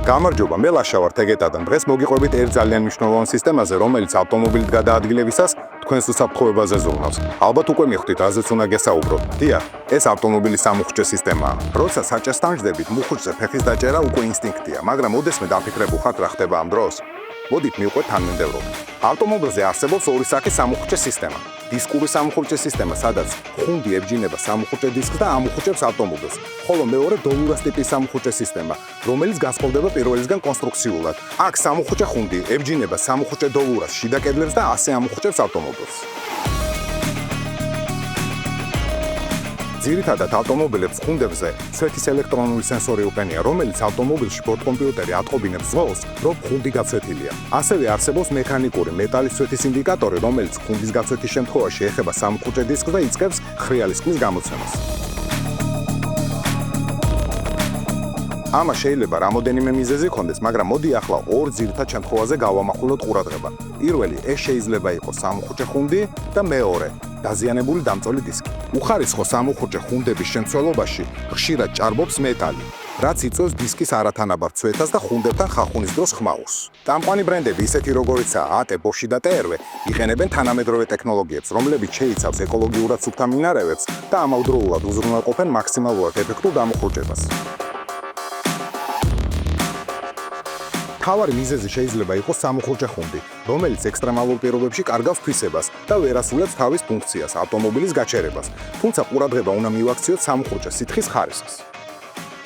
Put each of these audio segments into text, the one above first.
გამარჯობა, მე ლაშა ვარ თეგეტადან. დღეს მოგიყვებით ერთ ძალიან მნიშვნელოვან სისტემაზე, რომელიც ავტომობილით გადაადგილებისას თქვენს უსაფრთხოებაზე ზრუნავს. ალბათ უკვე მიხვდით, რაზეც უნდა გესაუბროთ. დიახ, ეს ავტომობილის სამუხჭე სისტემაა. როცა საჭესთან ჯდებით, მუხუჭზე ფეხის დაჭერა უკვე ინსტინქტია, მაგრამ ოდესმე დაფიქრებულ ხართ რა ხდება ამ დროს? მოდით მივყვეთ თანმიმდევრობით. ავტომობილზე არსებობს ორი სახის სამუხჭე სისტემა. დისკური სამუხუჭე სისტემა, სადაც ხუნდი ებჯინება სამუხუჭე დისკს და ამუხუჭებს ავტომობილს, ხოლო მეორე დოლურას ტიპის სამუხუჭე სისტემა, რომელიც განსხვავდება პირველისგან კონსტრუქციულად. აქ სამუხუჭე ხუნდი ებჯინება სამუხუჭე დოლურას შიდა კედლებს და ასე ამუხუჭებს ავტომობილს. ძირითადად ავტომობილებს ხუნდებზე ცვეთის ელექტრონული სენსორი უყენია, რომელიც ავტომობილში ბორტკომპიუტერი ატყობინებს ზღვაოს, რომ ხუნდი გაცვეთილია. ასევე არსებობს მექანიკური მეტალის ცვეთის ინდიკატორი, რომელიც ხუნდის გაცვეთის შემთხვევაში ეხება სამუხუჭე დისკს და იწყებს ხრიალი სკმის გამოცემას. ამას შეიძლება რამოდენიმე მიზეზი ჰქონდეს, მაგრამ მოდი ახლა ორ ძირითად შემთხვევაზე გავამახვილოთ ყურადღება. პირველი, ეს შეიძლება იყოს სამუხუჭე ხუნდი და მეორე, დაზიანებული დამწოლი დისკი. უხარისხო სამუხუჭე ხუნდების შემცველობაში ხშირად ჭარბობს მეტალი, რაც იწვევს დისკის არათანაბარ ცვეთას და ხუნდებთან ხახუნის დროს ხმაურს. წამყვანი ბრენდები, ისეთი როგორიცაა AT, Bosch და TRW, იყენებენ თანამედროვე ტექნოლოგიებს, რომლებიც შეიცავს ეკოლოგიურად სუფთა მინარევებს და ამავდროულად უზრუნველყოფენ მაქსიმალურად ეფექტურ დამუხუჭებას. მთავარი მიზეზი შეიძლება იყოს სამუხუჭე ხუნდი, რომელიც ექსტრემალურ პირობებში კარგავს თვისებას და ვერ ასრულებს თავის ფუნქციას, ავტომობილის გაჩერებას. თუმცა ყურადღება უნდა მივაქციოთ სამუხუჭე სითხის ხარისხს.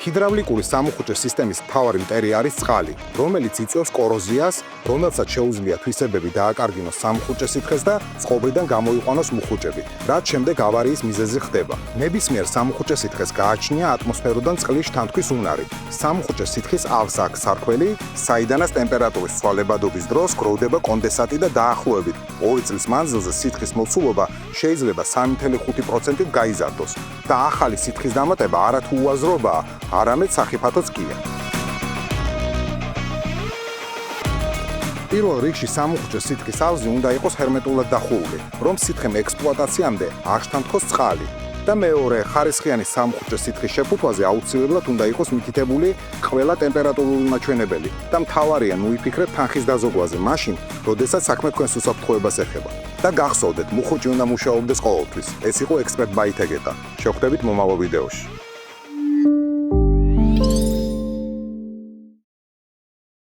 ჰიდრავლიკური სამუხუჭე სისტემის მთავარი მტერი არის წყალი, რომელიც იწვევს კოროზიას, რომელსაც შეუძლია თვისებები დააკარგინოს სამუხუჭე სითხეს და წყობრიდან გამოიყვანოს მუხუჭები, რაც შემდეგ ავარიის მიზეზი ხდება. ნებისმიერ სამუხუჭე სითხეს გააჩნია ატმოსფეროდან წყლის შთანთქვის უნარი. სამუხუჭე სითხის ავზს აქვს სარქველი, საიდანაც ტემპერატურის ცვალებადობის დროს გროვდება კონდენსატი და დაახლოებით 2 წლის მანძილზე სითხის მოცულობა შეიძლება 3.5%-ით გაიზარდოს და ახალი სითხის დამატება არათუ უაზრობაა, არამედ სახიფათოც კია. პირველ რიგში სამუხუჭე სითხის ავზი უნდა იყოს ჰერმეტულად დახურული, რომ სითხემ ექსპლუატაციამდე არ შთანთქოს წყალი. და მეორე, ხარისხიანი სამუხუჭე სითხის შეფუთვაზე აუცილებლად უნდა იყოს მითითებული ყველა ტემპერატურული მაჩვენებელი და მთავარია მოიფიქრეთ თანხის დაზოგვაზე მაშინ, როდესაც საქმე თქვენს უსაფრთხოებას ეხება. და გახსოვდეთ, მუხუჭი უნდა მუშაობდეს ყოველთვის. ეს იყო ექსპერტ ბაი თეგეტა. შევხვდებით მომავალ ვიდეოში.